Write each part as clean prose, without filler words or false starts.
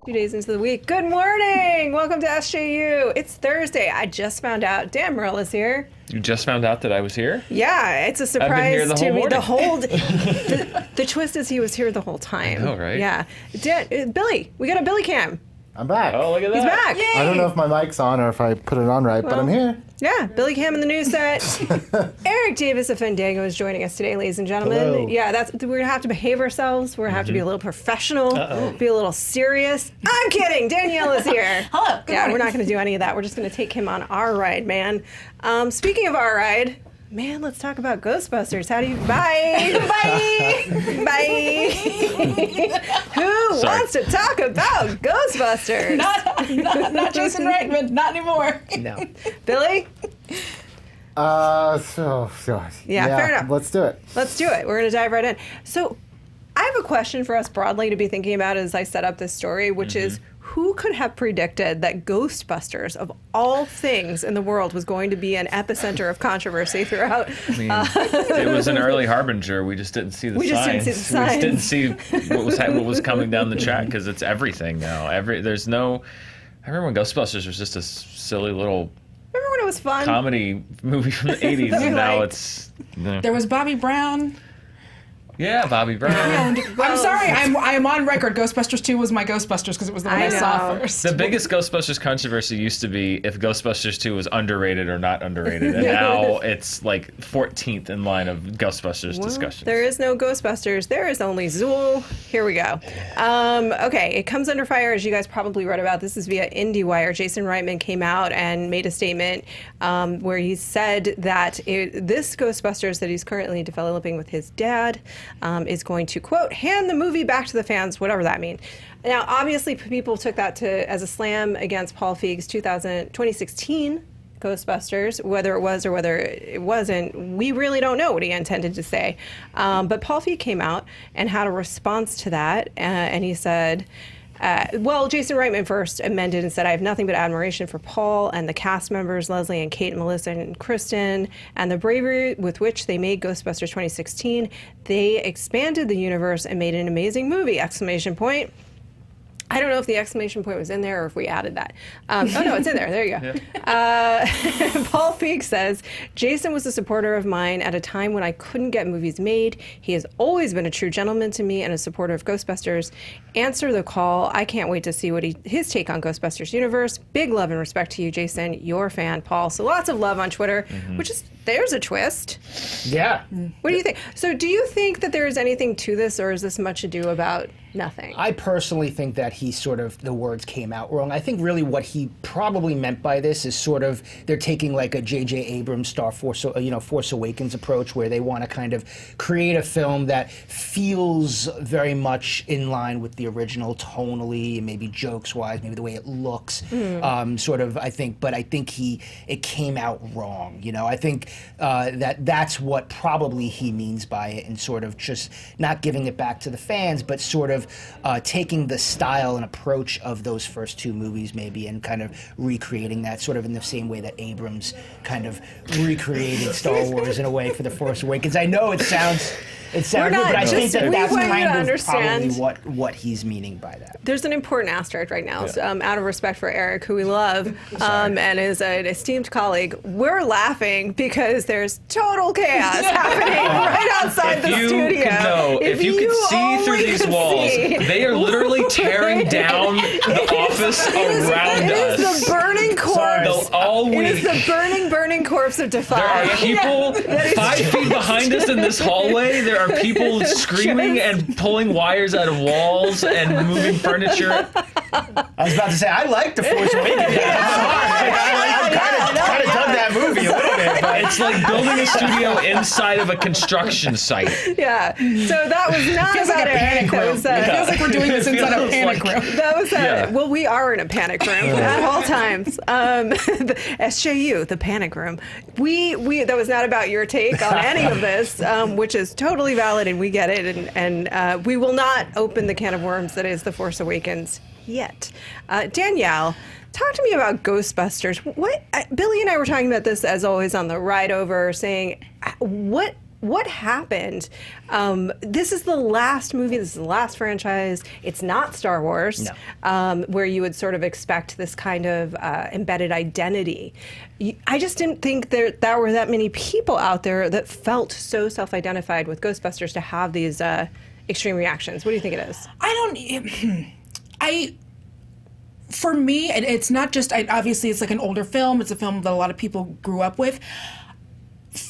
2 days into the week. Good morning! Welcome to SJU. It's Thursday. I just found out Dan Merle is here. You just found out that I was here? Yeah, it's a surprise to me. The twist is he was here the whole time. I know, right? Yeah. Billy, we got a Billy cam. I'm back. Oh, look at that. He's back. Yay. I don't know if my mic's on or if I put it on right, but I'm here. Yeah, Billy Cam in the news set. Eric Davis of Fandango is joining us today, ladies and gentlemen. Hello. Yeah, we're going to have to behave ourselves. We're going to have to be a little professional, be a little serious. I'm kidding. Danielle is here. Hello. Good morning. We're not going to do any of that. We're just going to take him on our ride, man. Speaking of our ride, man, let's talk about Ghostbusters. How do you... Bye. Bye. Who wants to talk about Ghostbusters? Not Jason Reitman. Not anymore. No. Billy? Yeah, fair enough. Let's do it. Let's do it. We're going to dive right in. So I have a question for us broadly to be thinking about as I set up this story, which is, who could have predicted that Ghostbusters, of all things in the world, was going to be an epicenter of controversy throughout? I mean, it was an early harbinger. We just didn't see the signs. We just didn't see the signs. We just didn't see what was coming down the track, because it's everything now. I remember when Ghostbusters was just a silly little... Remember when it was fun? Comedy movie from the 80s, and now it's... There was Bobby Brown. Yeah, Bobby Brown. I'm sorry, I am on record. Ghostbusters 2 was my Ghostbusters because it was the one I saw first. The biggest Ghostbusters controversy used to be if Ghostbusters 2 was underrated or not underrated, and now it's like 14th in line of Ghostbusters discussions. There is no Ghostbusters. There is only Zool. Here we go. Okay, it comes under fire, as you guys probably read about. This is via IndieWire. Jason Reitman came out and made a statement where he said that this Ghostbusters that he's currently developing with his dad is going to, quote, hand the movie back to the fans, whatever that means. Now, obviously, people took that as a slam against Paul Feig's 2016 Ghostbusters. Whether it was or whether it wasn't, we really don't know what he intended to say. But Paul Feig came out and had a response to that, and he said... Jason Reitman first amended and said, I have nothing but admiration for Paul and the cast members, Leslie and Kate and Melissa and Kristen, and the bravery with which they made Ghostbusters 2016. They expanded the universe and made an amazing movie, exclamation point. I don't know if the exclamation point was in there or if we added that. Oh, no, it's in there. There you go. Yeah. Paul Feig says, Jason was a supporter of mine at a time when I couldn't get movies made. He has always been a true gentleman to me and a supporter of Ghostbusters. Answer the call. I can't wait to see what his take on Ghostbusters universe. Big love and respect to you, Jason. Your fan, Paul. So lots of love on Twitter, which is, there's a twist. Yeah. What do you think? So do you think that there is anything to this, or is this much ado about nothing? I personally think that the words came out wrong. I think really what he probably meant by this is they're taking like a J.J. Abrams Force Awakens approach, where they want to kind of create a film that feels very much in line with the original tonally and maybe jokes-wise, maybe the way it looks, I think, but I think it came out wrong. I think that's what probably he means by it, and sort of just not giving it back to the fans, but sort of taking the style and approach of those first two movies maybe and kind of recreating that sort of in the same way that Abrams kind of recreated Star Wars in a way for The Force Awakens. I know it sounds good, but I think that's kind of probably what he's meaning by that. There's an important asterisk right now, out of respect for Eric, who we love, and is an esteemed colleague. We're laughing because there's total chaos happening right outside the studio. If you could see through these walls, they are literally tearing down the office around us. It is the burning corpse. It is the burning corpse of Defy. There are people 5 feet behind us in this hallway. There are people screaming and pulling wires out of walls and moving furniture. I was about to say, I like The Force Awakens. I kind of dug that movie a little bit. But it's like building a studio inside of a construction site. Yeah. So that was not feels like a panic room. It feels like we're doing this inside a panic room. That was well, we are in a panic room at all times. The SJU, the panic room. That was not about your take on any of this, which is totally valid, and we get it, and we will not open the can of worms that is The Force Awakens yet. Danielle, talk to me about Ghostbusters. Billy and I were talking about this, as always, on the ride over, saying, what what happened? This is the last movie. This is the last franchise. It's not Star Wars, where you would sort of expect this kind of embedded identity. I just didn't think there were that many people out there that felt so self-identified with Ghostbusters to have these extreme reactions. What do you think it is? For me, it's not just, obviously it's like an older film. It's a film that a lot of people grew up with.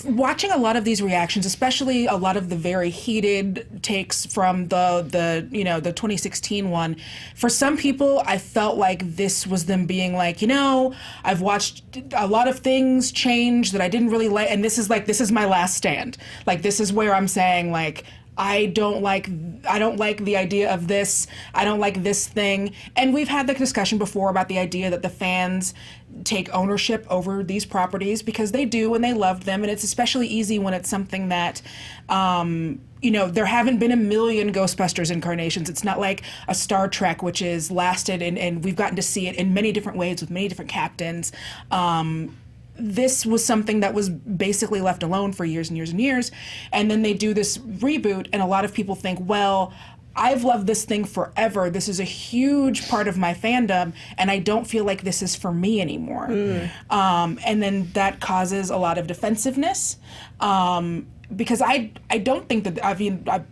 Watching a lot of these reactions, especially a lot of the very heated takes from the 2016 one, for some people, I felt like this was them being like, I've watched a lot of things change that I didn't really like, and this is my last stand. Like, this is where I'm saying, like, I don't like the idea of this. I don't like this thing. And we've had the discussion before about the idea that the fans take ownership over these properties, because they do and they loved them. And it's especially easy when it's something that, there haven't been a million Ghostbusters incarnations. It's not like a Star Trek, which is lasted and we've gotten to see it in many different ways with many different captains. This was something that was basically left alone for years and years and years. And then they do this reboot, and a lot of people think, well, I've loved this thing forever. This is a huge part of my fandom, and I don't feel like this is for me anymore. And then that causes a lot of defensiveness. Because I don't think that,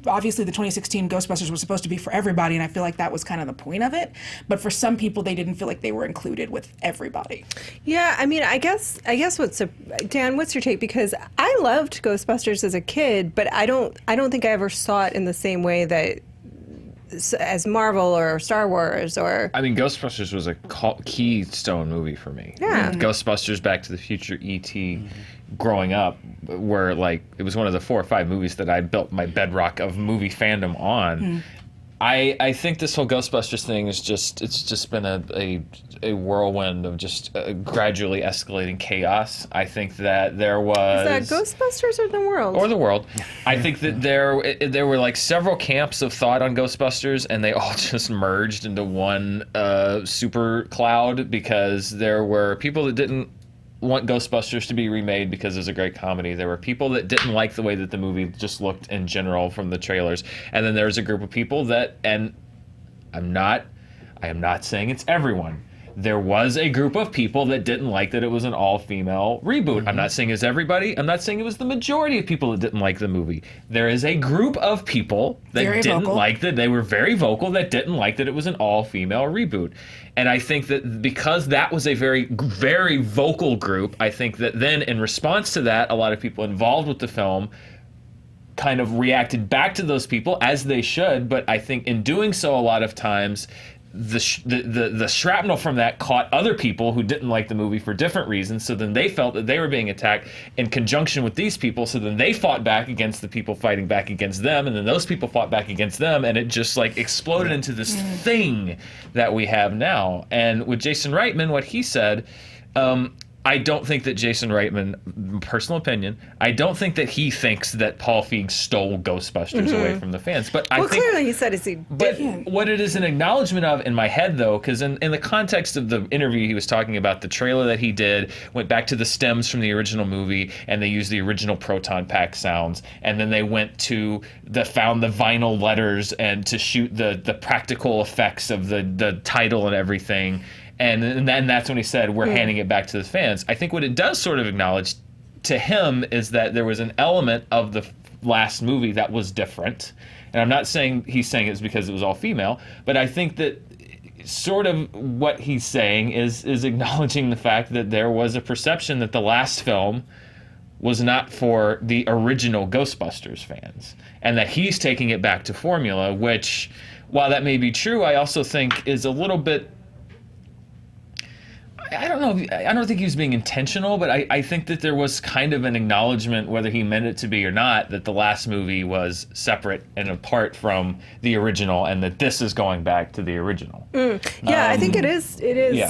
obviously the 2016 Ghostbusters was supposed to be for everybody, and I feel like that was kind of the point of it. But for some people, they didn't feel like they were included with everybody. Yeah, I mean, I guess Dan, what's your take? Because I loved Ghostbusters as a kid, but I don't think I ever saw it in the same way that as Marvel or Star Wars or... I mean, Ghostbusters was a keystone movie for me. Yeah. Ghostbusters, Back to the Future, E.T., growing up, were like, it was one of the 4 or 5 movies that I built my bedrock of movie fandom on. I think this whole Ghostbusters thing is just been a whirlwind of just gradually escalating chaos. I think that there was... Is that Ghostbusters or the world? Or the world. I think that there were like several camps of thought on Ghostbusters, and they all just merged into one super cloud, because there were people that didn't want Ghostbusters to be remade because it was a great comedy. There were people that didn't like the way that the movie just looked in general from the trailers. And then there's a group of people that, and I am not saying it's everyone. There was a group of people that didn't like that it was an all-female reboot. I'm not saying it's everybody. I'm not saying it was the majority of people that didn't like the movie. There is a group of people that didn't like that. They were very vocal that didn't like that it was an all-female reboot. And I think that because that was a very, very vocal group, I think that then in response to that, a lot of people involved with the film kind of reacted back to those people, as they should. But I think in doing so, a lot of times, the shrapnel from that caught other people who didn't like the movie for different reasons. So then they felt that they were being attacked in conjunction with these people. So then they fought back against the people fighting back against them. And then those people fought back against them. And it just like exploded into this thing that we have now. And with Jason Reitman, what he said, I don't think that Jason Reitman, personal opinion, I don't think that he thinks that Paul Feig stole Ghostbusters away from the fans. But I think, clearly he said he but didn't. what it is an acknowledgement of in my head, though, because in the context of the interview he was talking about, the trailer that he did went back to the stems from the original movie, and they used the original proton pack sounds, and then they went to found the vinyl letters and to shoot the practical effects of the title and everything. And then that's when he said, we're handing it back to the fans. I think what it does sort of acknowledge to him is that there was an element of the last movie that was different. And I'm not saying he's saying it's because it was all female, but I think that sort of what he's saying is acknowledging the fact that there was a perception that the last film was not for the original Ghostbusters fans, and that he's taking it back to formula, which, while that may be true, I also think is a little bit... I don't know. I don't think he was being intentional, but I think that there was kind of an acknowledgement, whether he meant it to be or not, that the last movie was separate and apart from the original, and that this is going back to the original. Yeah, I think it is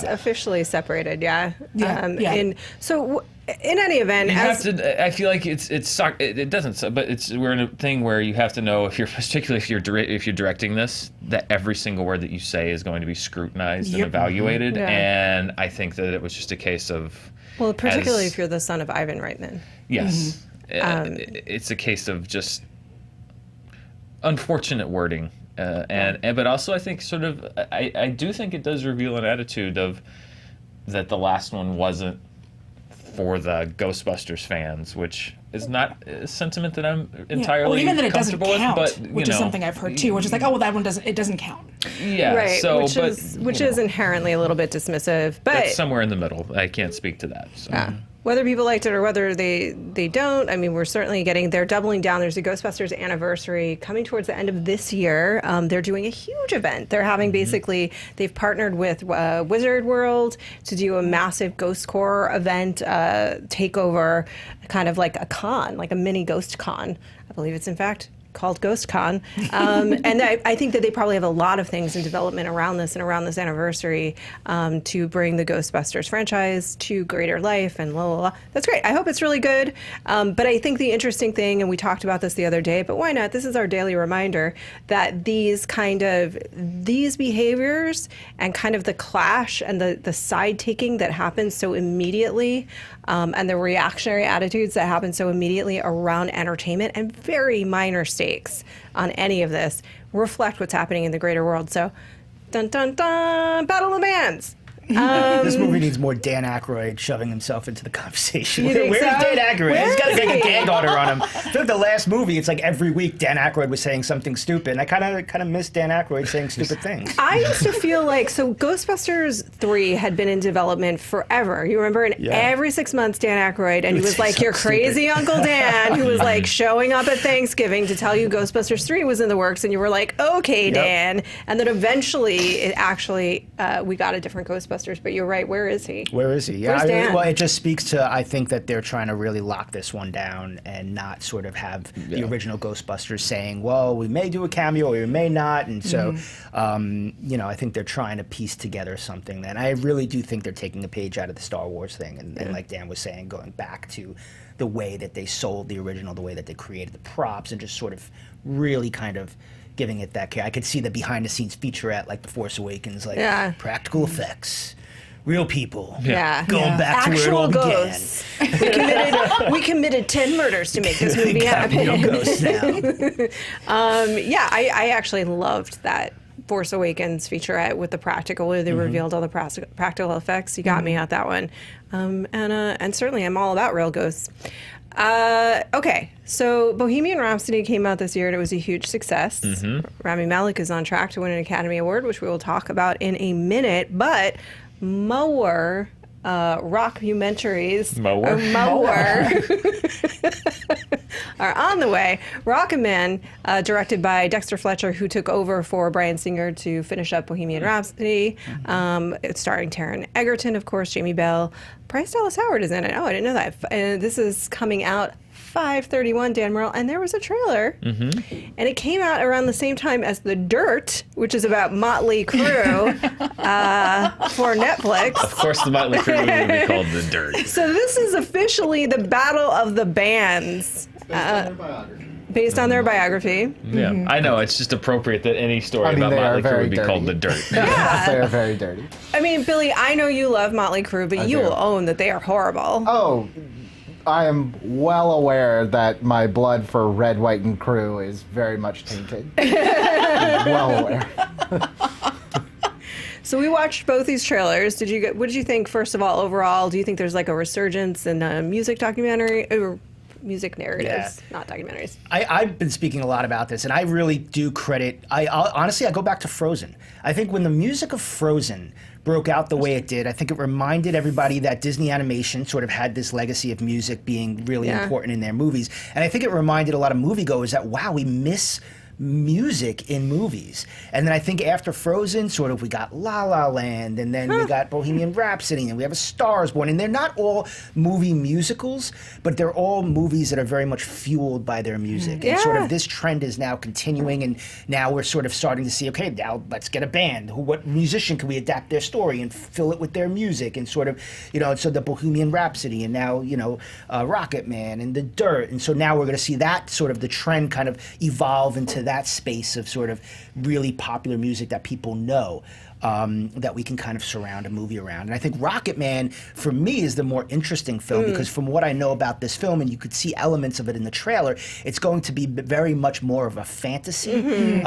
officially separated. Yeah. And so, in any event, I feel like it doesn't, but we're in a thing where you have to know, particularly if you're directing this, that every single word that you say is going to be scrutinized and evaluated. Yeah. And I think that it was just a case of, well, particularly if you're the son of Ivan Reitman. Yes. It's a case of just unfortunate wording, and but also I think sort of I do think it does reveal an attitude of that the last one wasn't for the Ghostbusters fans, which is not a sentiment that I'm entirely or even that it doesn't comfortable count, with, but which is something I've heard too, which is like, oh well, that one doesn't count. Yeah, Right, so which is inherently a little bit dismissive, but that's somewhere in the middle. I can't speak to that. So. whether people liked it or whether they don't, I mean, we're certainly they're doubling down. There's a Ghostbusters anniversary coming towards the end of this year. They're doing a huge event. They're having basically, they've partnered with Wizard World to do a massive Ghost Corps event, takeover, kind of like a con, like a mini Ghost Con. I believe it's in fact called Ghost Con. And I think that they probably have a lot of things in development around this and around this anniversary to bring the Ghostbusters franchise to greater life and blah, blah, blah. That's great. I hope it's really good. But I think the interesting thing, and we talked about this the other day, but why not? This is our daily reminder that these behaviors and kind of the clash and the side taking that happens so immediately and the reactionary attitudes that happen so immediately around entertainment and very minor stakes on any of this reflect what's happening in the greater world. So, dun dun dun, Battle of the Bands. This movie needs more Dan Aykroyd shoving himself into the conversation. You think Where's so? Dan Aykroyd? Where He's got is like a he? granddaughter on him. I feel like the last movie, it's like every week Dan Aykroyd was saying something stupid. And I kind of miss Dan Aykroyd saying stupid things. I used to feel like, so Ghostbusters 3 had been in development forever. You remember? And every 6 months, Dan Aykroyd, and he was like your crazy Uncle Dan, who was like showing up at Thanksgiving to tell you Ghostbusters 3 was in the works, and you were like, okay, Dan. And then eventually, it actually, we got a different Ghostbusters, but you're right, where is he? Where is he? Where's Dan? Well, it just speaks to, I think that they're trying to really lock this one down and not sort of have the original Ghostbusters saying, well, we may do a cameo or we may not. And so, I think they're trying to piece together something. And I really do think they're taking a page out of the Star Wars thing. And like Dan was saying, going back to the way that they sold the original, the way that they created the props, and just sort of really kind of giving it that care. I could see the behind-the-scenes featurette like The Force Awakens, like practical effects. Real people. Going back to where it all ghosts. We committed 10 murders to make this movie began. happen. Real ghosts now. I actually loved that Force Awakens featurette with the practical, where they revealed all the practical effects. You got me at that one. And certainly I'm all about real ghosts. Okay, so Bohemian Rhapsody came out this year and it was a huge success. Rami Malek is on track to win an Academy Award, which we will talk about in a minute, but more rockumentaries are on the way. Rocketman, directed by Dexter Fletcher, who took over for Bryan Singer to finish up Bohemian Rhapsody. It's starring Taron Egerton, of course, Jamie Bell. Bryce Dallas Howard is in it. Oh, I didn't know that. And this is coming out 5/31, Dan Merle, and there was a trailer, and it came out around the same time as The Dirt, which is about Motley Crue for Netflix. Of course, the Motley Crue movie would be called The Dirt. So this is officially the Battle of the Bands. Based on their biography. Yeah, I know. It's just appropriate that any story about they are Motley Crue very would be called The dirty. Dirt. They are very dirty. I mean, Billy, I know you love Motley Crue, but you do. will own that they are horrible. Oh, I am well aware that my blood for Red, White, and Crew is very much tainted. Well aware. So we watched both these trailers. What did you think, first of all, overall? Do you think there's like a resurgence in music documentary or music narratives, not documentaries? I've been speaking a lot about this, and I really do credit. Honestly, I go back to Frozen. I think when the music of Frozen broke out the way it did, I think it reminded everybody that Disney animation sort of had this legacy of music being really important in their movies. And I think it reminded a lot of moviegoers that, wow, we miss music in movies. And then I think after Frozen, sort of we got La La Land, and then we got Bohemian Rhapsody, and we have A Star is Born. And they're not all movie musicals, but they're all movies that are very much fueled by their music. And sort of this trend is now continuing, and now we're sort of starting to see, okay, now let's get a band. What musician can we adapt their story and fill it with their music? And sort of, so the Bohemian Rhapsody, and now, Rocket Man and The Dirt. And so now we're going to see that sort of the trend kind of evolve into that space of sort of really popular music that people know. that we can kind of surround a movie around. And I think Rocketman, for me, is the more interesting film because from what I know about this film, and you could see elements of it in the trailer, it's going to be very much more of a fantasy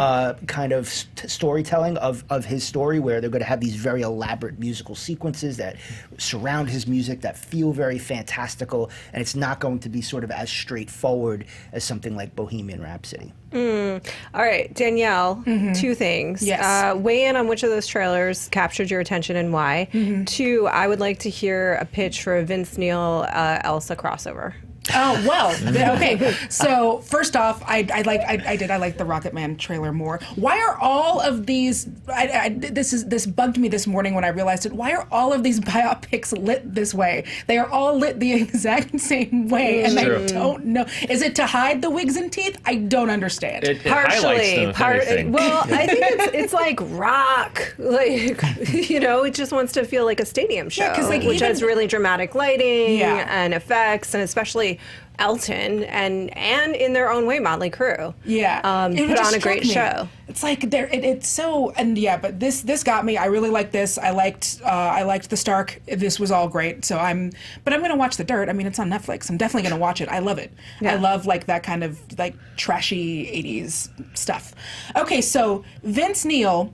kind of storytelling of his story, where they're going to have these very elaborate musical sequences that surround his music that feel very fantastical, and it's not going to be sort of as straightforward as something like Bohemian Rhapsody. All right, Danielle, two things. Yes. Weigh in on which of those trailers captured your attention and why. Two, I would like to hear a pitch for a Vince Neil Elsa crossover. Oh, well, okay. So first off, I like the Rocketman trailer more. Why are all of these? This bugged me this morning when I realized it. Why are all of these biopics lit this way? They are all lit the exact same way, and I don't know. Is it to hide the wigs and teeth? I don't understand. It highlights them, if anything. Well, I think it's like rock, like it just wants to feel like a stadium show, 'cause, like, which even- has really dramatic lighting Yeah. and effects, and especially Elton and in their own way, Motley Crue. Yeah, it put just on a struck great me. show. It's like it's so, and yeah, but this got me. I really liked this. I liked the Stark. This was all great. So I'm gonna watch The Dirt. I mean, it's on Netflix. I'm definitely gonna watch it. I love it. Yeah. I love like that kind of like trashy '80s stuff. Okay, so Vince Neil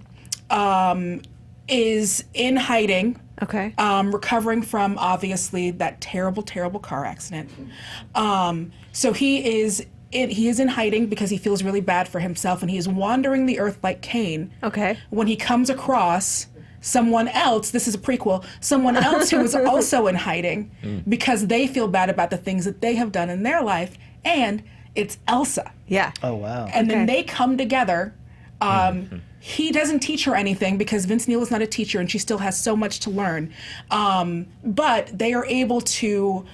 is in hiding. Okay. Recovering from obviously that terrible, terrible car accident. So he is in hiding because he feels really bad for himself, and he is wandering the earth like Cain. Okay. When he comes across someone else, this is a prequel, someone else who is also in hiding because they feel bad about the things that they have done in their life, and it's Elsa. Yeah. Oh, wow. And then Okay. they come together. He doesn't teach her anything because Vince Neil is not a teacher and she still has so much to learn. But they are able to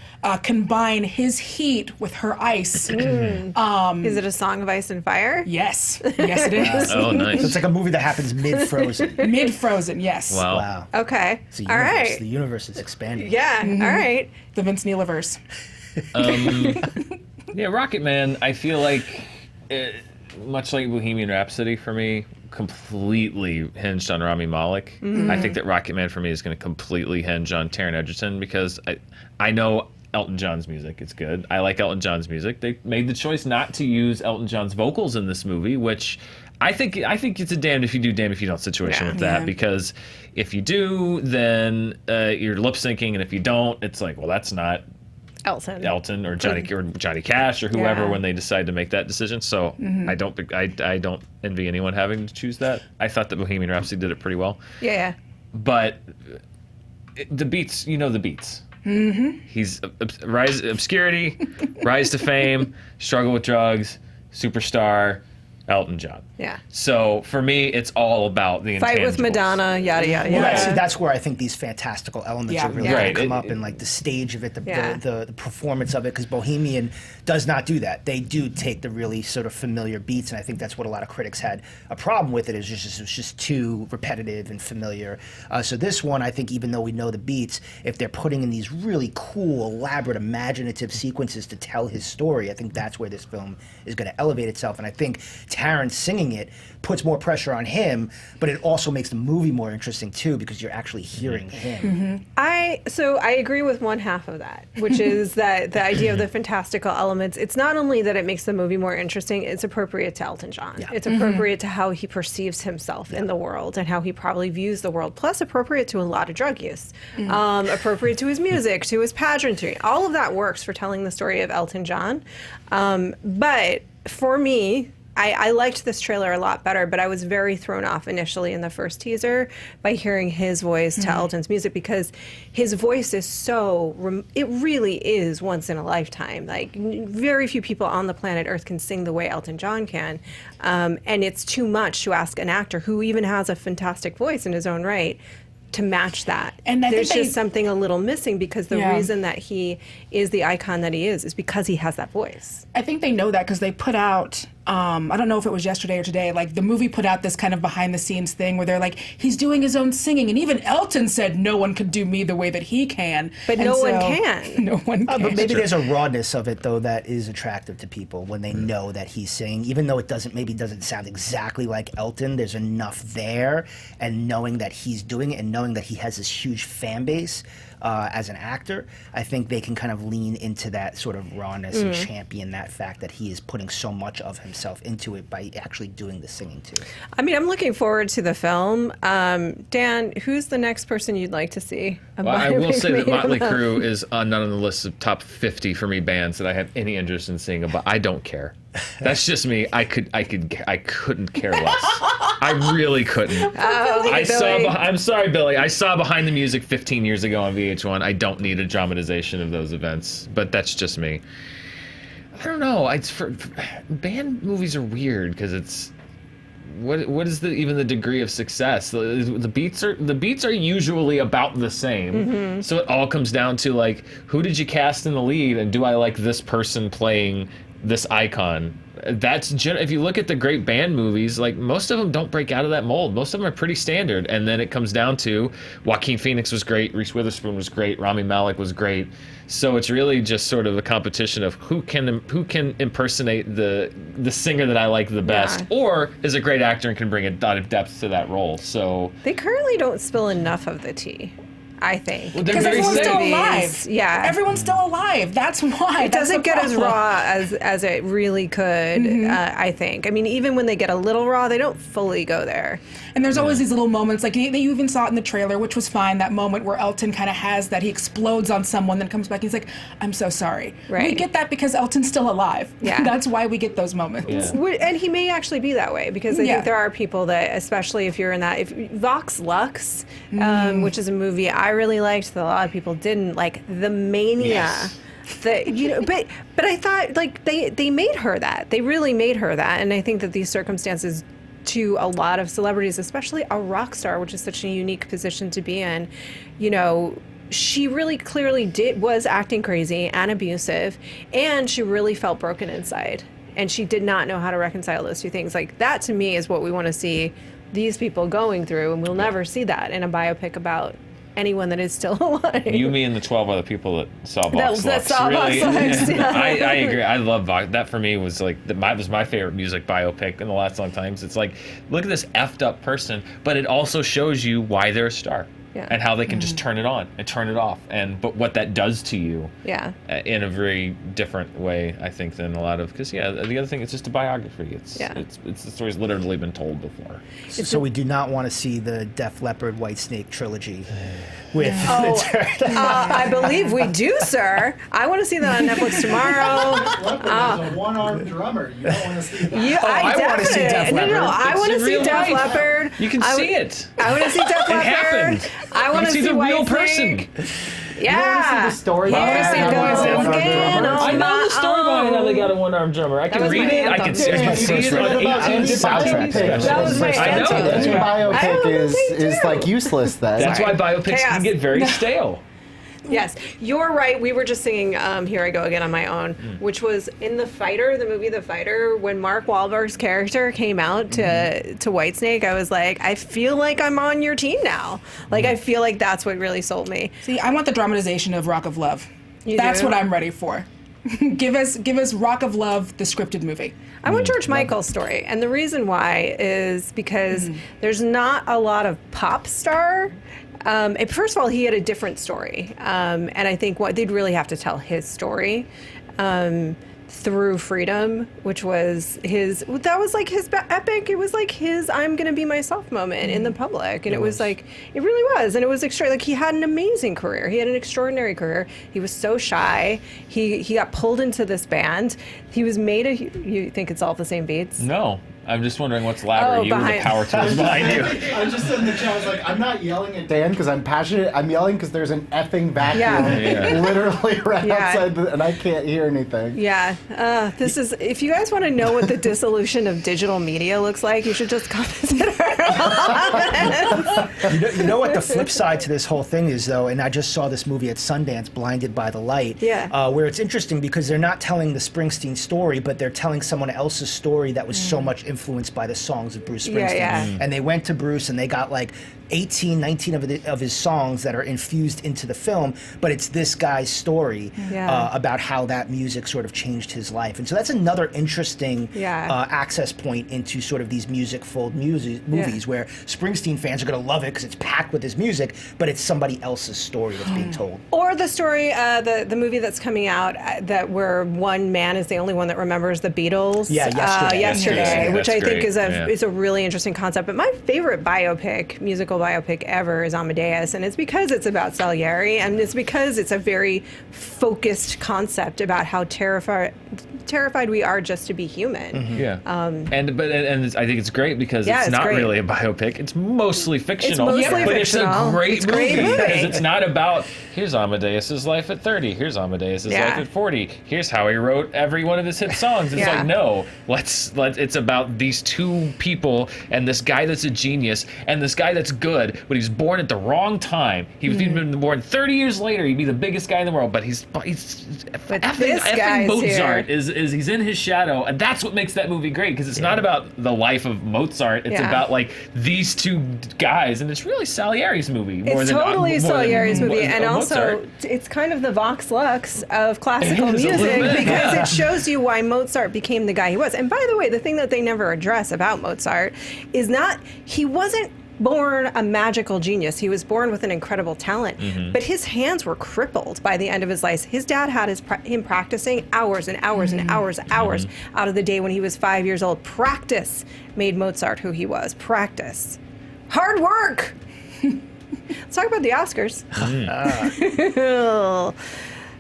combine his heat with her ice. Is it a Song of Ice and Fire? Yes. Yes, it is. Oh, So nice. it's like a movie that happens mid-Frozen. Mid-Frozen, yes. Wow. Wow. Okay. It's a All universe. right. The universe is expanding. Yeah. All right. The Vince Neiliverse. Yeah, Rocketman, I feel like, much like Bohemian Rhapsody for me, completely hinged on Rami Malek. I think that Rocketman for me is going to completely hinge on Taron Egerton because I know Elton John's music. It's good. I like Elton John's music. They made the choice not to use Elton John's vocals in this movie, which I think it's a damned if you do, damned if you don't situation with that. Yeah. Because if you do, then you're lip syncing, and if you don't, it's like, well, that's not Elton or Johnny Cash or whoever Yeah. when they decide to make that decision. So I don't envy anyone having to choose that. I thought that Bohemian Rhapsody did it pretty well, Yeah. but the beats, the beats. He's obscurity, rise to fame, struggle with drugs, superstar, Elton John. Yeah. So for me, it's all about the Fight with intangibles. Madonna, yada, yada, Well, yada. that's where I think these fantastical elements Yeah. are really Yeah. going Right. to come up in like the stage of it, Yeah. the performance of it, because Bohemian does not do that. They do take the really sort of familiar beats, and I think that's what a lot of critics had a problem with it. It was just too repetitive and familiar. So this one, I think, even though we know the beats, if they're putting in these really cool, elaborate, imaginative sequences to tell his story, I think that's where this film is going to elevate itself. And I think Taron singing it puts more pressure on him, but it also makes the movie more interesting too because you're actually hearing him. I agree with one half of that, which is that the idea of the fantastical elements. It's not only that it makes the movie more interesting; it's appropriate to Elton John. Yeah. It's appropriate to how he perceives himself in the world and how he probably views the world. Plus, appropriate to a lot of drug use, appropriate to his music, to his pageantry. All of that works for telling the story of Elton John. But for me, I liked this trailer a lot better, but I was very thrown off initially in the first teaser by hearing his voice to Elton's music because his voice is it really is once in a lifetime. Like, very few people on the planet Earth can sing the way Elton John can. And it's too much to ask an actor who even has a fantastic voice in his own right to match that. And I think there's they- just something a little missing because the Yeah. reason that he is the icon that he is because he has that voice. I think they know that because they put out I don't know if it was yesterday or today, like the movie put out this kind of behind the scenes thing where they're like, he's doing his own singing. And even Elton said no one could do me the way that he can. But And no so- one can. No one can. But maybe there's a rawness of it though that is attractive to people when they know that he's singing, even though it doesn't sound exactly like Elton. There's enough there, and knowing that he's doing it, and knowing that he has this huge fan base as an actor, I think they can kind of lean into that sort of rawness and champion that fact that he is putting so much of himself into it by actually doing the singing too. I mean, I'm looking forward to the film. Dan, who's the next person you'd like to see? Well, I will say that Motley Crue is not on the list of top 50 for me bands that I have any interest in seeing, but I don't care. That's just me. I couldn't care less. I really couldn't. I'm sorry, Billy. I saw Behind the Music 15 years ago on VH1. I don't need a dramatization of those events, but that's just me. I don't know. Band movies are weird because it's what is even the degree of success? The beats are usually about the same. So it all comes down to like, who did you cast in the lead, and do I like this person playing this icon? If you look at the great band movies, like most of them don't break out of that mold. Most of them are pretty standard, and then it comes down to Joaquin Phoenix was great, Reese Witherspoon was great, Rami Malek was great. So it's really just sort of a competition of who can impersonate the singer that I like the best, or is a great actor and can bring a lot of depth to that role. So They currently don't spill enough of the tea, I think. Well, they're Because very everyone's still steady. alive. Yeah. Everyone's still alive. That's why. It doesn't get as raw as it really could, I think. I mean, even when they get a little raw, they don't fully go there. And there's always these little moments, like you even saw it in the trailer, which was fine, that moment where Elton kind of has that, he explodes on someone, then comes back, he's like, I'm so sorry. Right. We get that because Elton's still alive. Yeah. That's why we get those moments. Yeah. And he may actually be that way, because I Yeah. think there are people that, especially if you're in that, if Vox Lux, which is a movie I really liked that a lot of people didn't, like the mania. Yes. But I thought like they made her that. They really made her that, and I think that these circumstances to a lot of celebrities, especially a rock star, which is such a unique position to be in, she really clearly was acting crazy and abusive, and she really felt broken inside, and she did not know how to reconcile those two things. Like that to me is what we want to see these people going through, and we'll never see that in a biopic about anyone that is still alive. You, me, and the 12 other people that saw Vox that Lux. saw Vox Lux, yeah. I agree. I love Vox. That for me was like was my favorite music biopic in the last long times. It's like, look at this effed up person, but it also shows you why they're a star. Yeah. And how they can just turn it on and turn it off, but what that does to you, Yeah. In a very different way, I think, than a lot of, because the other thing, it's just a biography. It's the story's literally been told before. So we do not want to see the Def Leppard White Snake trilogy with I believe we do, sir. I want to see that on Netflix tomorrow. Leppard is a one-armed drummer. You don't want to see that. I wanna see Def No, Leppard. I want to It's see real Def life. Leppard. You can see it. I want to see Def Leppard. happened. I want to You see the real Whitesnake. person. Yeah. You want to see the story? I wanna see behind Going one-armed Again. drummer? I know the story behind how they got a one-armed drummer. I can was read my it. I anthem. can see it on About 18 any different biopic. specials. That was my I know. anthem. That's Any why, I biopic don't is think like useless then. that's why Sorry. biopics Chaos. can get very stale. Yes, you're right. We were just singing Here I Go Again on My Own, which was in The Fighter, the movie The Fighter, when Mark Wahlberg's character came out to Whitesnake. I was like, I feel like I'm on your team now. Like, I feel like that's what really sold me. See, I want the dramatization of Rock of Love. You That's do? what I'm ready for. give us Rock of Love, the scripted movie. I want George Michael's story, and the reason why is because there's not a lot of pop star. First of all, he had a different story, and I think they'd really have to tell his story through Freedom, which was his. That was like his epic. It was like his "I'm gonna be myself" moment in the public, and it was like it really was, and it was extra. Like he had an amazing career. He had an extraordinary career. He was so shy. He got pulled into this band. He was made a. You think it's all the same beats? No. I'm just wondering what's louder, Oh, you or the behind- power tools behind you. I was just in the chat. I was like, I'm not yelling at Dan because I'm passionate. I'm yelling because there's an effing vacuum Yeah. literally right Yeah. outside, and I can't hear anything. Yeah, this is. If you guys want to know what the dissolution of digital media looks like, you should just come visit our You know what the flip side to this whole thing is, though, and I just saw this movie at Sundance, Blinded by the Light, where it's interesting because they're not telling the Springsteen story, but they're telling someone else's story that was so much influenced by the songs of Bruce Springsteen. And they went to Bruce and they got like 18, 19 of his songs that are infused into the film, but it's this guy's story about how that music sort of changed his life. And so that's another interesting access point into sort of these music-filled movies where Springsteen fans are going to love it because it's packed with his music, but it's somebody else's story that's being told. Or the story, the movie that's coming out that where one man is the only one that remembers the Beatles. Yesterday, which I think is a really interesting concept. But my favorite musical biopic ever is Amadeus, and it's because it's about Salieri, and it's because it's a very focused concept about how terrified we are just to be human. And I think it's great because it's not really a biopic. It's mostly fictional. It's mostly but fictional. It's a great movie because it's not about here's Amadeus's life at 30, here's Amadeus's life at 40, here's how he wrote every one of his hit songs. It's like, no, let's it's about these two people and this guy that's a genius and this guy that's good, but he's born at the wrong time. He'd been born 30 years later, he'd be the biggest guy in the world, but he's effing Mozart is he's in his shadow, and that's what makes that movie great, because it's not about the life of Mozart, it's about like these two guys, and it's really Salieri's movie more it's than totally Salieri's movie, and also Mozart. it's kind of the Vox Lux of classical music because it shows you why Mozart became the guy he was. And by the way, the thing that they never address about Mozart is he wasn't born a magical genius. He was born with an incredible talent, but his hands were crippled by the end of his life. His dad had him practicing hours and hours and hours out of the day when he was 5 years old. Practice made Mozart who he was. Practice. Hard work. Let's talk about the Oscars.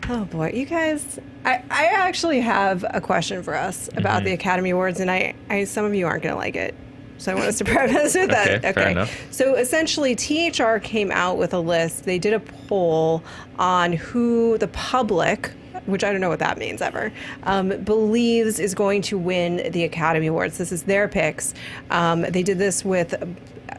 Oh boy, you guys, I actually have a question for us about the Academy Awards, and I some of you aren't going to like it. So I want us to preface with that. Fair enough. So essentially, THR came out with a list. They did a poll on who the public, which I don't know what that means ever, believes is going to win the Academy Awards. This is their picks. They did this with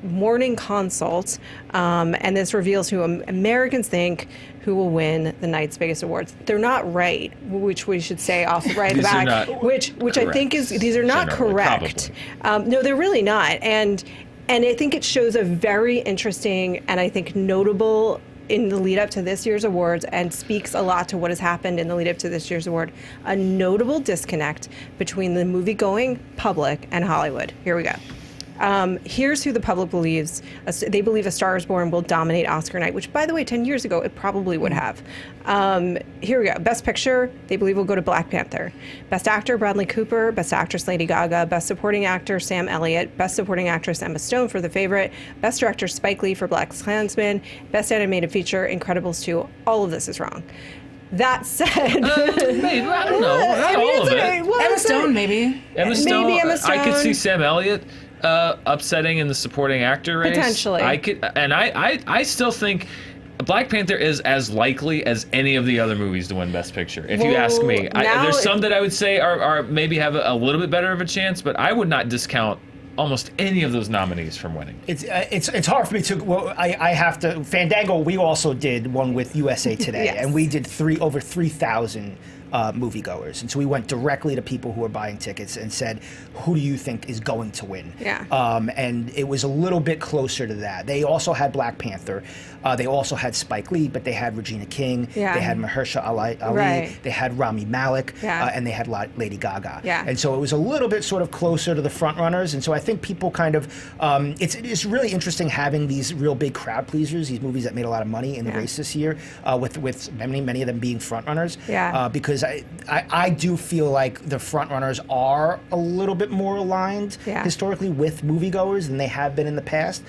Morning Consult, and this reveals who Americans think who will win the night's biggest awards. They're not right, which we should say off right at the back, which I think is, these are not correct. No, they're really not. And I think it shows a very interesting and I think notable in the lead up to this year's awards, and speaks a lot to what has happened in the lead up to this year's award, a notable disconnect between the movie-going public and Hollywood. Here we go. Here's who the public believes. They believe A Star is Born will dominate Oscar night, which, by the way, 10 years ago, it probably would have. Here we go. Best Picture, they believe will go to Black Panther. Best Actor, Bradley Cooper. Best Actress, Lady Gaga. Best Supporting Actor, Sam Elliott. Best Supporting Actress, Emma Stone for The Favorite. Best Director, Spike Lee for BlacKkKlansman. Best Animated Feature, Incredibles 2. All of this is wrong. That said, maybe, I don't know. Not all of it. Well, Emma Stone, maybe. Emma Stone. Maybe Emma Stone. I could see Sam Elliott upsetting in the supporting actor race. Potentially. I still think Black Panther is as likely as any of the other movies to win Best Picture, if you ask me. There's some that I would say are maybe have a little bit better of a chance, but I would not discount almost any of those nominees from winning. It's hard for me to. Well, I have to. Fandango. We also did one with USA Today, Yes. and we did over 3,000 moviegoers, and so we went directly to people who were buying tickets and said, "Who do you think is going to win?" Yeah. And it was a little bit closer to that. They also had Black Panther. They also had Spike Lee, but they had Regina King. Yeah. They had Mahershala Ali. Right. They had Rami Malek. Yeah. And they had Lady Gaga. Yeah. And so it was a little bit sort of closer to the front runners. And so I think people kind of, it's really interesting having these real big crowd pleasers, these movies that made a lot of money in the race this year, with many of them being front runners. Yeah. Because I do feel like the front runners are a little bit more aligned historically with moviegoers than they have been in the past,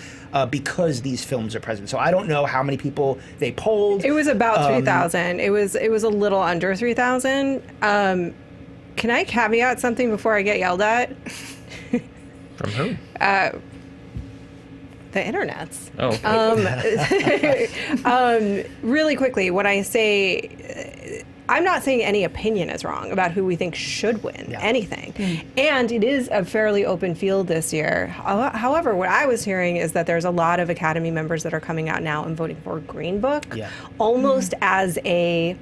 because these films are present. So I don't know how many people they polled. It was about 3,000. It was a little under 3,000. Can I caveat something before I get yelled at? From who? The internets. Oh. Really quickly, when I say I'm not saying any opinion is wrong about who we think should win anything. And it is a fairly open field this year. However, what I was hearing is that there's a lot of Academy members that are coming out now and voting for Green Book, almost as a,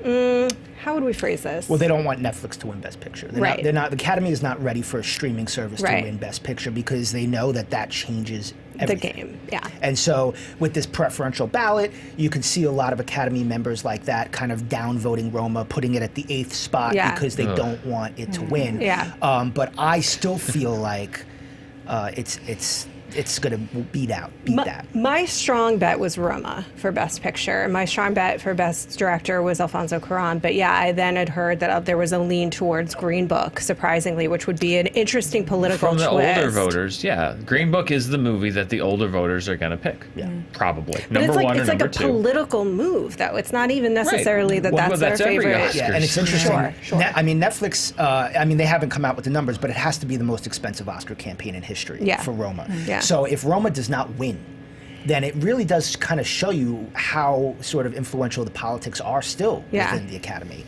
how would we phrase this? Well, they don't want Netflix to win Best Picture. They're not. The Academy is not ready for a streaming service to win Best Picture because they know that changes everything. The game, yeah. And so with this preferential ballot, you can see a lot of Academy members like that kind of downvoting Roma, putting it at the 8th spot because they don't want it to win. Yeah. But I still feel like it's going to beat that. My strong bet was Roma for Best Picture. My strong bet for Best Director was Alfonso Cuarón. But yeah, I then had heard that there was a lean towards Green Book, surprisingly, which would be an interesting political twist. twist. From the older voters, Green Book is the movie that the older voters are going to pick. Yeah. Probably. Number one or number two. It's like a political move, though. It's not even necessarily that's their favorite. Yeah, and it's interesting. Sure. I mean, Netflix, they haven't come out with the numbers, but it has to be the most expensive Oscar campaign in history for Roma. Yeah. So if Roma does not win, then it really does kind of show you how sort of influential the politics are still within the Academy.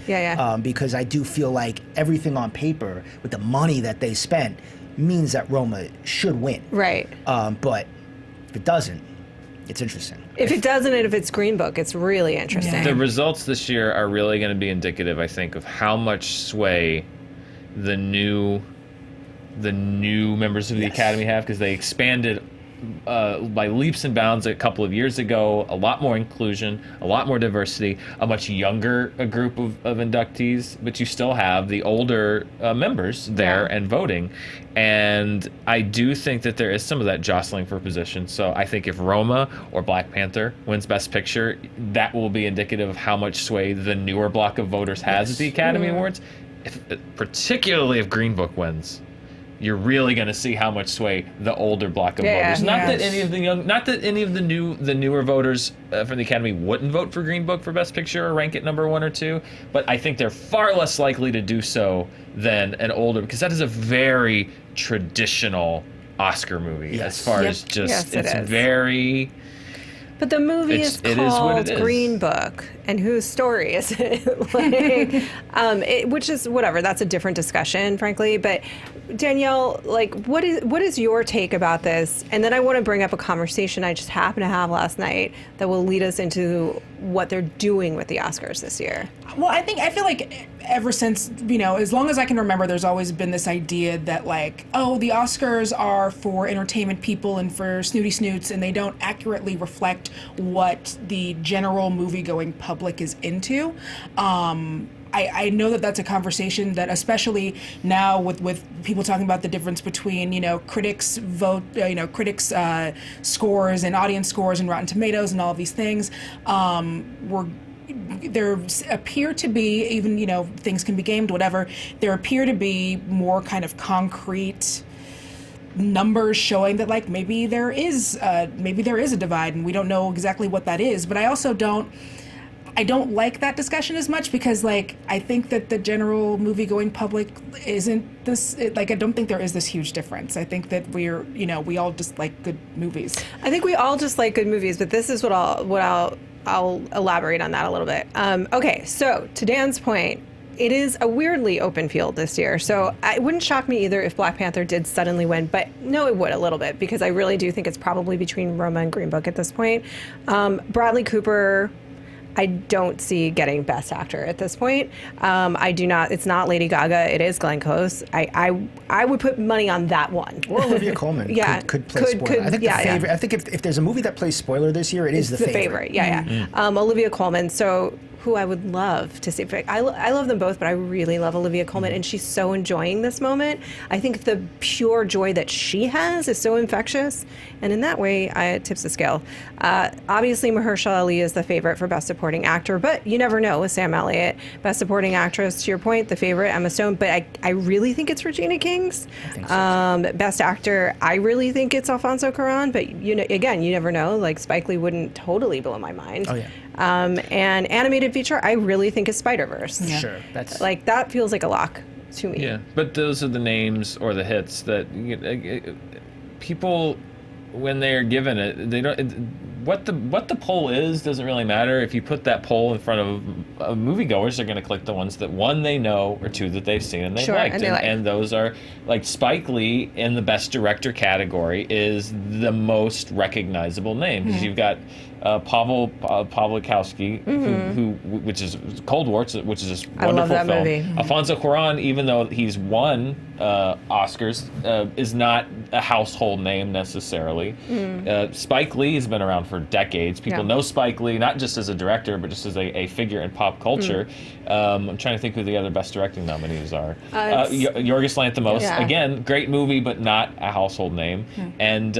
Because I do feel like everything on paper with the money that they spent means that Roma should win. Right. But if it doesn't, it's interesting. If it doesn't, and if it's Green Book, it's really interesting. The results this year are really going to be indicative, I think, of how much sway the new members of the Academy have, because they expanded by leaps and bounds a couple of years ago. A lot more inclusion, a lot more diversity, a much younger group of inductees, but you still have the older members there and voting. And I do think that there is some of that jostling for position. So I think if Roma or Black Panther wins Best Picture, that will be indicative of how much sway the newer block of voters has at the Academy Awards. Particularly if Green Book wins, you're really going to see how much sway the older block of voters. Not that any of the newer voters from the Academy wouldn't vote for Green Book for Best Picture or rank it number 1 or 2, but I think they're far less likely to do so than an older, because that is a very traditional Oscar movie as far as just it's very. But the movie is called Green Book, and whose story is it? Which is whatever. That's a different discussion, frankly. But Danielle, what is your take about this? And then I want to bring up a conversation I just happened to have last night that will lead us into what they're doing with the Oscars this year. Well, I feel like ever since, as long as I can remember, there's always been this idea that the Oscars are for entertainment people and for snooty snoots, and they don't accurately reflect what the general movie-going public is into. I know that that's a conversation that, especially now with people talking about the difference between, critics vote, critics scores and audience scores and Rotten Tomatoes and all of these things, there appear to be, even, things can be gamed, whatever, there appear to be more kind of concrete numbers showing that maybe there is a divide, and we don't know exactly what that is. But I also don't like that discussion as much, because I think that the general movie-going public isn't this, I don't think there is this huge difference. I think that we all just like good movies. I think we all just like good movies, but this is what I'll elaborate on that a little bit. Okay, so to Dan's point, it is a weirdly open field this year. So it wouldn't shock me either if Black Panther did suddenly win, but no, it would a little bit, because I really do think it's probably between Roma and Green Book at this point. Bradley Cooper, I don't see getting Best Actor at this point. I do not. It's not Lady Gaga. It is Glenn Close. I would put money on that one. Or Olivia Colman. Could play spoiler. I think the favorite. I think if there's a movie that plays spoiler this year, it's the favorite. Olivia Colman. So who I would love to see. I love them both, but I really love Olivia Colman, and she's so enjoying this moment. I think the pure joy that she has is so infectious, and in that way, it tips the scale. Obviously, Mahershala Ali is the favorite for Best Supporting Actor, but you never know with Sam Elliott. Best Supporting Actress, to your point, the favorite, Emma Stone, but I really think it's Regina King's. I think so. Best Actor, I really think it's Alfonso Cuarón, but again, you never know. Spike Lee wouldn't totally blow my mind. Oh, yeah. And animated feature, I really think is Spider-Verse. Yeah. Sure, that's that feels like a lock to me. Yeah, but those are the names or the hits that people, when they are given it, what the poll is doesn't really matter. If you put that poll in front of moviegoers, they're going to click the ones that, one, they know, or two, that they've seen and they Sure, liked. and they like. And those are, like, Spike Lee in the Best Director category is the most recognizable name, because you've got Pavel Pawlikowski, who which is Cold War, which is this I love wonderful that film. movie. Alfonso Cuarón, even though he's won Oscars, is not a household name necessarily. Spike Lee has been around for decades. People Yeah. know Spike Lee not just as a director, but just as a figure in pop culture. I'm trying to think who the other Best Directing nominees are. Yorgos Lanthimos, Yeah. again, great movie, but not a household name. And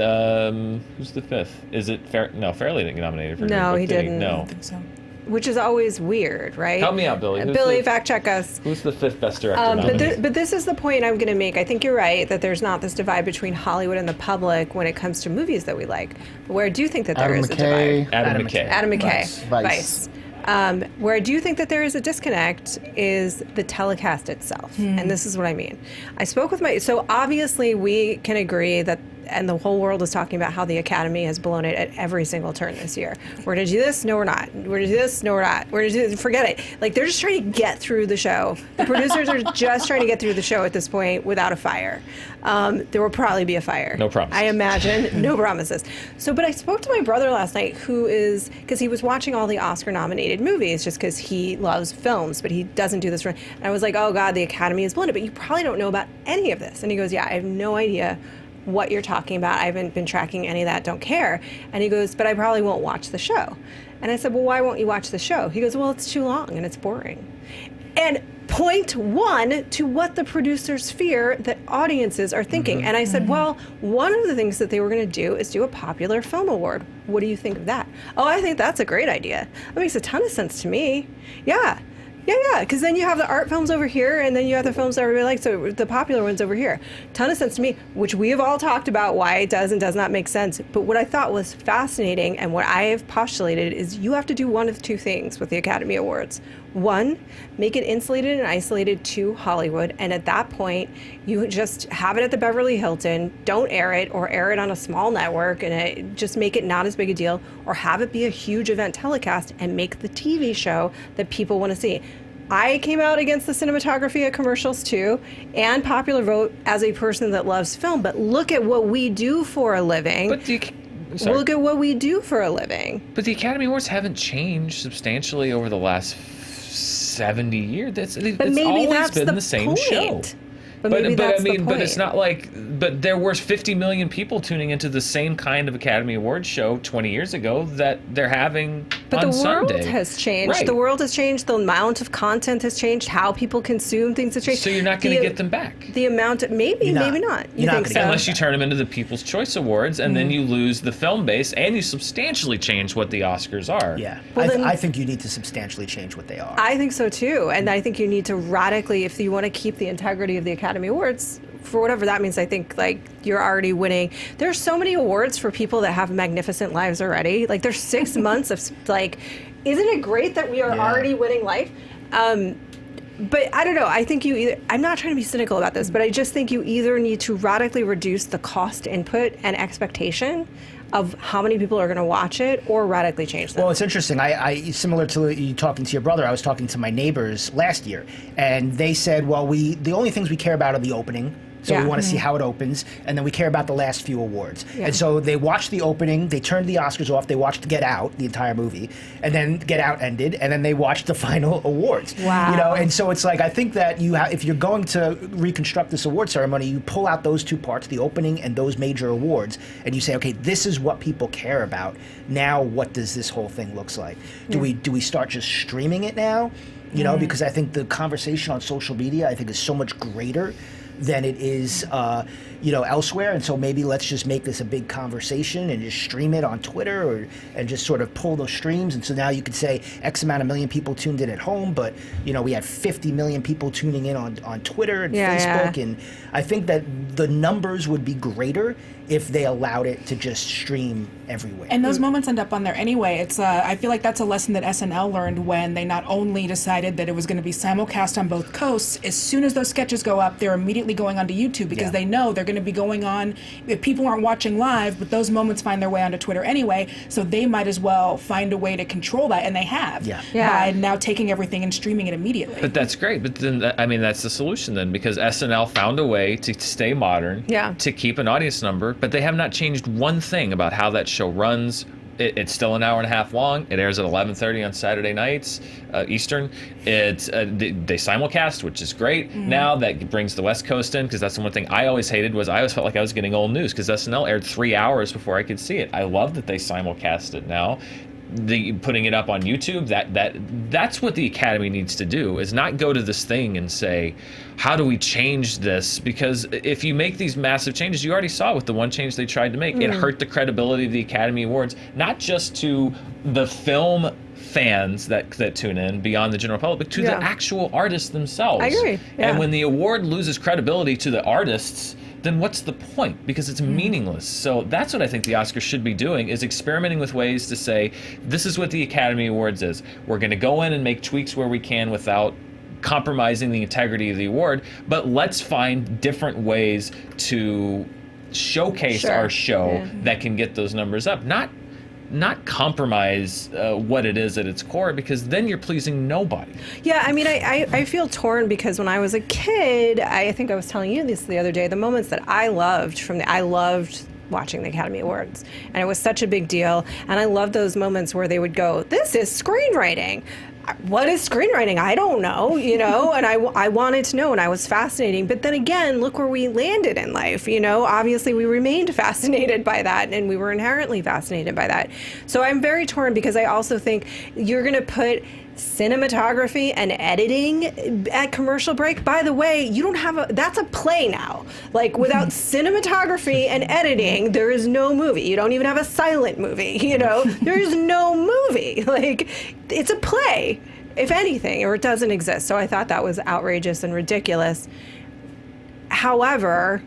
who's the fifth? Is it No, Fairley didn't get nominated for Green No, Book, he did didn't. No. So. Which is always weird, right? Help me out, Billy. Who's Billy, the- fact check us. Who's the fifth Best Director But, nominee? but this is the point I'm going to make. I think you're right that there's not this divide between Hollywood and the public when it comes to movies that we like. But where I do think that there Adam is a divide. McKay. Adam McKay. Adam McKay. Vice. Where I do think that there is a disconnect is the telecast itself. And this is what I mean. I spoke with so obviously we can agree that, and the whole world is talking about how the Academy has blown it at every single turn this year. We're going to do this? No, we're not. We're going to do this? No, we're not. We're going to do this. Forget it. Like, they're just trying to get through the show. The producers are just trying to get through the show at this point without a fire. There will probably be a fire. No promises. I imagine. No promises. So, but I spoke to my brother last night, because he was watching all the Oscar-nominated movies just because he loves films, but he doesn't do this. And I was like, oh, God, the Academy has blown it, but you probably don't know about any of this. And he goes, yeah, I have no idea what you're talking about. I haven't been tracking any of that, don't care. And he goes, but I probably won't watch the show. And I said, well, why won't you watch the show? He goes, well, it's too long and it's boring. And point one to what the producers fear that audiences are thinking. And I said, well, one of the things that they were going to do is do a popular film award. What do you think of that? Oh, I think that's a great idea. That makes a ton of sense to me. Yeah, because then you have the art films over here, and then you have the films that everybody likes, so the popular ones over here. Ton of sense to me, which we have all talked about why it does and does not make sense. But what I thought was fascinating, and what I have postulated, is you have to do one of two things with the Academy Awards. One, make it insulated and isolated to Hollywood, and at that point, you just have it at the Beverly Hilton, don't air it, or air it on a small network, and just make it not as big a deal, or have it be a huge event telecast and make the TV show that people want to see. I came out against the cinematography of commercials too, and popular vote as a person that loves film, but look at what we do for a living. But sorry. Look at what we do for a living. But the Academy Awards haven't changed substantially over the last 70 years. It's Maybe always that's been the the same point. show. But maybe that's I mean, the but point. it's not like. But there were 50 million people tuning into the same kind of Academy Awards show 20 years ago that they're having But on the world Sunday. has changed. Right. The world has changed. The amount of content has changed. How people consume things has changed. So you're not going to get them back. The amount, maybe, You're not. maybe not. You You're not think gonna so? get Unless you turn them into the People's Choice Awards, and then you lose the film base, and you substantially change what the Oscars are. Yeah, Well, then- I think you need to substantially change what they are. I think so too, and I think you need to radically, if you want to keep the integrity of the Academy Awards, for whatever that means. I think like you're already winning. There's so many awards for people that have magnificent lives already. Like there's 6 months of like, isn't it great that we are Yeah. already winning life? But I don't know. I think you either, I'm not trying to be cynical about this, but I just think you either need to radically reduce the cost input and expectation of how many people are going to watch it, or radically change them. Well, it's interesting. I similar to you talking to your brother. I was talking to my neighbors last year, and they said, "Well, the only things we care about are the opening." So Yeah. we want to see how it opens, and then we care about the last few awards. Yeah. And so they watched the opening, they turned the Oscars off, they watched Get Out, the entire movie, and then Get Out ended, and then they watched the final awards. Wow. You know, and so it's like I think that if you're going to reconstruct this award ceremony, you pull out those two parts, the opening and those major awards, and you say, okay, this is what people care about. Now, what does this whole thing looks like? Do we start just streaming it now? You know, because I think the conversation on social media, I think, is so much greater than it is, elsewhere. And so maybe let's just make this a big conversation and just stream it on Twitter and just sort of pull those streams. And so now you could say X amount of million people tuned in at home, but, we had 50 million people tuning in on Twitter and Yeah, Facebook. yeah. And I think that the numbers would be greater if they allowed it to just stream everywhere. And those moments end up on there anyway. It's I feel like that's a lesson that SNL learned when they not only decided that it was going to be simulcast on both coasts. As soon as those sketches go up, they're immediately going onto YouTube because they know they're going to be going on. If people aren't watching live, but those moments find their way onto Twitter anyway, so they might as well find a way to control that, and they have by now taking everything and streaming it immediately. But that's great. But then, I mean, that's the solution then, because SNL found a way to stay modern, to keep an audience number, but they have not changed one thing about how that show runs. It's still an hour and a half long. It airs at 11:30 on Saturday nights, Eastern. It's they simulcast, which is great. Now that brings the West Coast in, because that's the one thing I always hated was I always felt like I was getting old news because SNL aired 3 hours before I could see it. I love that they simulcast it now. Putting it up on YouTube, that's what the Academy needs to do, is not go to this thing and say, how do we change this? Because if you make these massive changes, you already saw with the one change they tried to make, it hurt the credibility of the Academy Awards, not just to the film fans that tune in beyond the general public, but to the actual artists themselves. I agree. Yeah. And when the award loses credibility to the artists, then what's the point? Because it's meaningless. So that's what I think the Oscars should be doing, is experimenting with ways to say, this is what the Academy Awards is. We're going to go in and make tweaks where we can without compromising the integrity of the award, but let's find different ways to showcase our show that can get those numbers up. Not compromise what it is at its core, because then you're pleasing nobody. Yeah, I mean, I feel torn because when I was a kid, I think I was telling you this the other day, the moments that I loved I loved watching the Academy Awards, and it was such a big deal, and I loved those moments where they would go, this is screenwriting. What is screenwriting? I don't know, and I wanted to know, and I was fascinating. But then again, look where we landed in life, Obviously, we remained fascinated by that, and we were inherently fascinated by that. So I'm very torn, because I also think you're going to put cinematography and editing at commercial break. By the way, you don't have that's a play now. Like, without cinematography and editing, there is no movie. You don't even have a silent movie, There is no movie. Like, it's a play, if anything, or it doesn't exist. So I thought that was outrageous and ridiculous. However,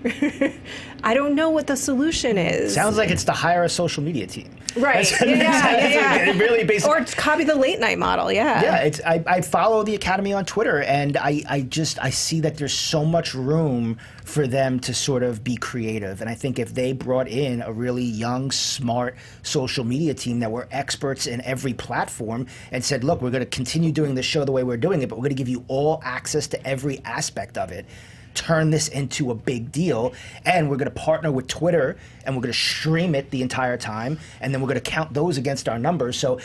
I don't know what the solution is. Sounds like it's to hire a social media team. Right. Yeah. Really basically, or copy the late night model. Yeah. Yeah. I follow the Academy on Twitter, and I see that there's so much room for them to sort of be creative. And I think if they brought in a really young, smart social media team that were experts in every platform and said, look, we're going to continue doing the show the way we're doing it, but we're going to give you all access to every aspect of it. Turn this into a big deal, and we're going to partner with Twitter, and we're going to stream it the entire time, and then we're going to count those against our numbers. So,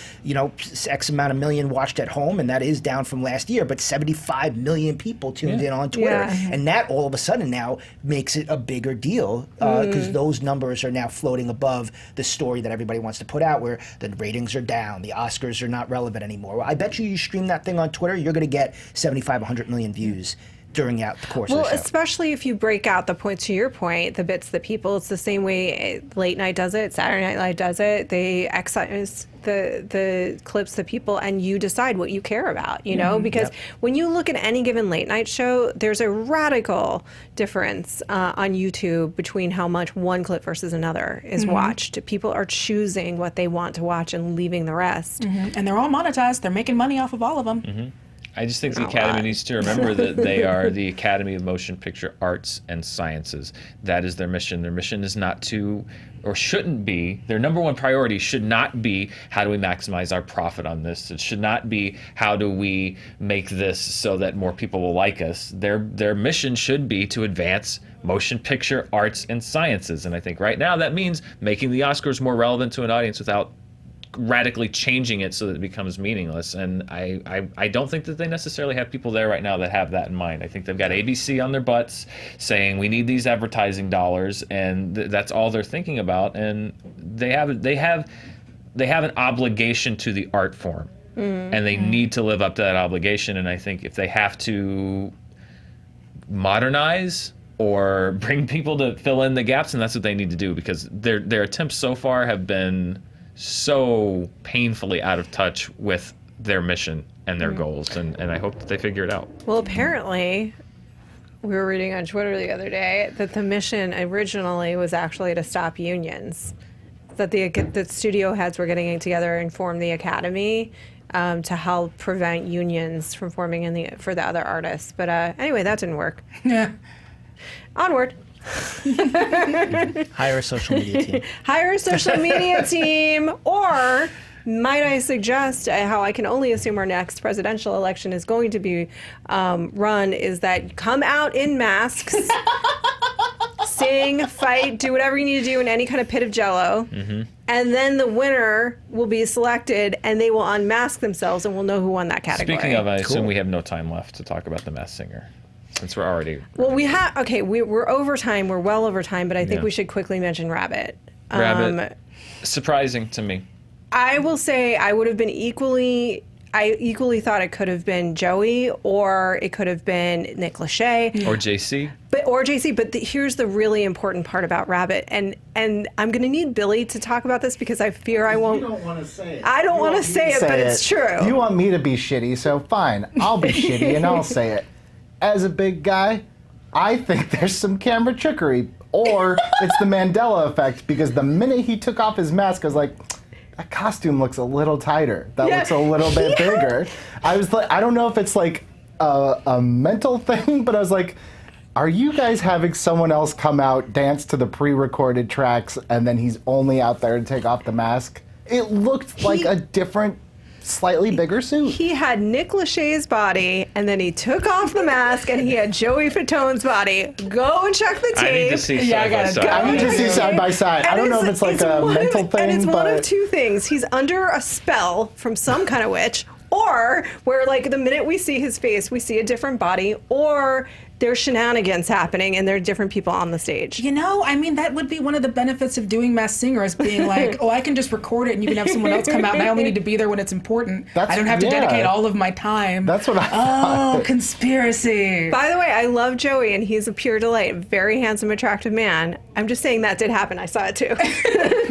X amount of million watched at home, and that is down from last year, but 75 million people tuned in on Twitter. And that all of a sudden now makes it a bigger deal, because those numbers are now floating above the story that everybody wants to put out, where the ratings are down, the Oscars are not relevant anymore. Well, I bet you stream that thing on Twitter, you're going to get 75, 100 million views during out the course of the show. Well, especially if you break out the points, to your point, the bits that people, it's the same way Late Night does it, Saturday Night Live does it. They excise the clips that people, and you decide what you care about, because when you look at any given late night show, there's a radical difference on YouTube between how much one clip versus another is watched. People are choosing what they want to watch and leaving the rest. And they're all monetized. They're making money off of all of them. I just think the Academy needs to remember that they are the Academy of Motion Picture Arts and Sciences. That is their mission. Their mission is not to, or shouldn't be, their number one priority should not be, how do we maximize our profit on this? It should not be, how do we make this so that more people will like us? Their mission should be to advance motion picture arts and sciences. And I think right now that means making the Oscars more relevant to an audience without radically changing it so that it becomes meaningless. And I don't think that they necessarily have people there right now that have that in mind. I think they've got ABC on their butts saying we need these advertising dollars, and that's all they're thinking about. And they have an obligation to the art form, and they need to live up to that obligation. And I think if they have to modernize or bring people to fill in the gaps, and that's what they need to do, because their attempts so far have been so painfully out of touch with their mission and their goals, and I hope that they figure it out. Well, apparently, we were reading on Twitter the other day that the mission originally was actually to stop unions. That the studio heads were getting together and formed the academy to help prevent unions from forming for the other artists. But anyway, that didn't work. Yeah. Onward. Hire a social media team. Hire a social media team, or might I suggest how I can only assume our next presidential election is going to be run is that come out in masks, sing, fight, do whatever you need to do in any kind of pit of jello, and then the winner will be selected and they will unmask themselves and we'll know who won that category. Speaking of, I assume we have no time left to talk about The Masked Singer. Since we're already... Well, we're over time. We're well over time, but I think Yeah. we should quickly mention Rabbit. Rabbit, surprising to me. I will say I would have been I equally thought it could have been Joey or it could have been Nick Lachey. Or JC. Or JC, but here's the really important part about Rabbit, and I'm going to need Billy to talk about this because I fear I won't. You don't want to say it. I don't want to say it, but it's true. You want me to be shitty, so fine. I'll be shitty and I'll say it. As a big guy, I think there's some camera trickery, or it's the Mandela effect, because the minute he took off his mask, I was like, that costume looks a little tighter. That looks a little bit bigger. I was like, I don't know if it's like a mental thing, but I was like, are you guys having someone else come out, dance to the pre-recorded tracks, and then he's only out there to take off the mask? It looked like a different, slightly bigger suit. He had Nick Lachey's body, and then he took off the mask, and he had Joey Fatone's body. Go and check the tape. I need to see side by side. I need to see side by side. I don't know if it's like a mental thing, and it's one of but two things. He's under a spell from some kind of witch, or where like the minute we see his face, we see a different body, or there's shenanigans happening and there are different people on the stage. You know, I mean, that would be one of the benefits of doing Masked Singer, is being like, oh, I can just record it and you can have someone else come out and I only need to be there when it's important. I don't have to dedicate all of my time. That's what I thought. Oh, conspiracy. By the way, I love Joey and he's a pure delight. Very handsome, attractive man. I'm just saying that did happen. I saw it too.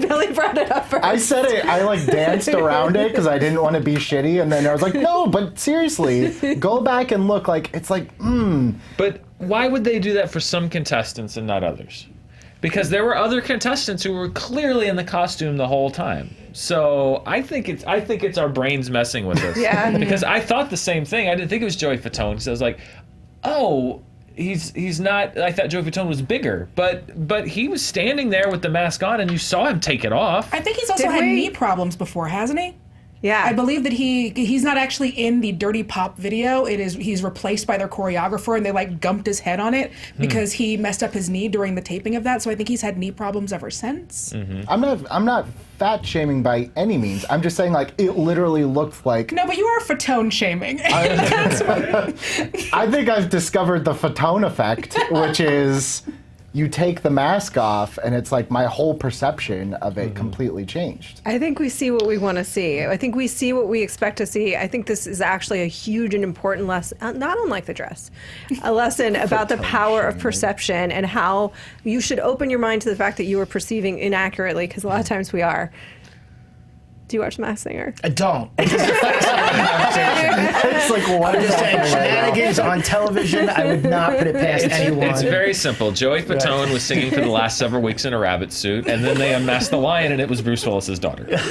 Billy brought it up first. I said it. I like danced around it because I didn't want to be shitty, and then I was like, no, but seriously, go back and look. Like it's like, But why would they do that for some contestants and not others? Because there were other contestants who were clearly in the costume the whole time. So I think it's our brains messing with us. Yeah. Because I thought the same thing. I didn't think it was Joey Fatone. So I was like, oh, he's not. I thought Joey Fatone was bigger, but he was standing there with the mask on, and you saw him take it off. I think he's also had knee problems before, hasn't he? Yeah. I believe that he's not actually in the Dirty Pop video. He's replaced by their choreographer, and they like gumped his head on it because he messed up his knee during the taping of that. So I think he's had knee problems ever since. I'm not fat shaming by any means. I'm just saying like it literally looked like. No, but you are Fatone shaming. I think I've discovered the Fatone effect, which is you take the mask off and it's like my whole perception of it completely changed. I think we see what we want to see. I think we see what we expect to see. I think this is actually a huge and important lesson, not unlike the dress, a lesson about the power of perception and how you should open your mind to the fact that you are perceiving inaccurately, because a lot of times we are. Do you watch The Masked Singer? I don't. It's like what I'm is just saying, happening right now? shenanigans on television, I would not put it past anyone. It's very simple. Joey Fatone was singing for the last several weeks in a rabbit suit, and then they unmasked the lion, and it was Bruce Willis's daughter. That's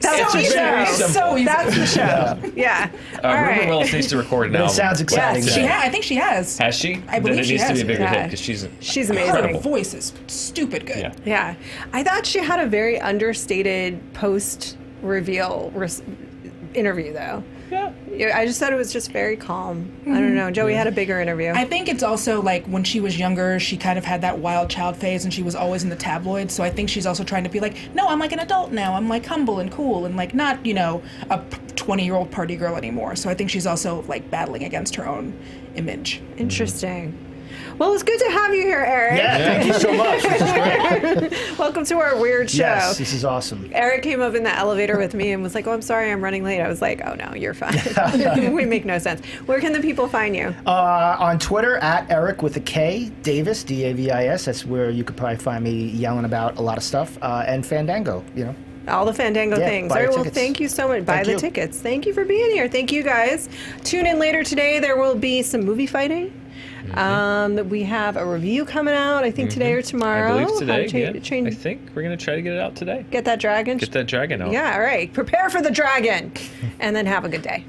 It's the very show. simple. So easy. That's the show. Yeah. All Ruben right. Willis needs to record an But it album. sounds exciting. Yes, I think she has. Has she? I believe then it she needs to has. be a bigger Yeah. hit because She's amazing. Her incredible. voice is stupid good. Yeah. Yeah. I thought she had a very understated post-reveal interview, though. Yeah. I just thought it was just very calm. I don't know. Joey had a bigger interview. I think it's also like when she was younger, she kind of had that wild child phase and she was always in the tabloids. So I think she's also trying to be like, no, I'm like an adult now. I'm like humble and cool and like not, a 20-year-old party girl anymore. So I think she's also like battling against her own image. Interesting. Well, it's good to have you here, Eric. Yeah, thank you so much. This is great. Welcome to our weird show. Yes, this is awesome. Eric came up in the elevator with me and was like, oh, I'm sorry, I'm running late. I was like, oh, no, you're fine. We make no sense. Where can the people find you? On Twitter, at Eric with a K, Davis, D-A-V-I-S. That's where you could probably find me yelling about a lot of stuff. And Fandango, All the Fandango Yeah, things. buy All right, your well, tickets. thank you so much. Buy Thank the you. tickets. Thank you for being here. Thank you, guys. Tune in later today. There will be some movie fighting. We have a review coming out, I think today or tomorrow. I believe How today. to change- I think we're going to try to get it out today. Get that dragon. Get that dragon out. Yeah, all right. Prepare for the dragon. And then have a good day.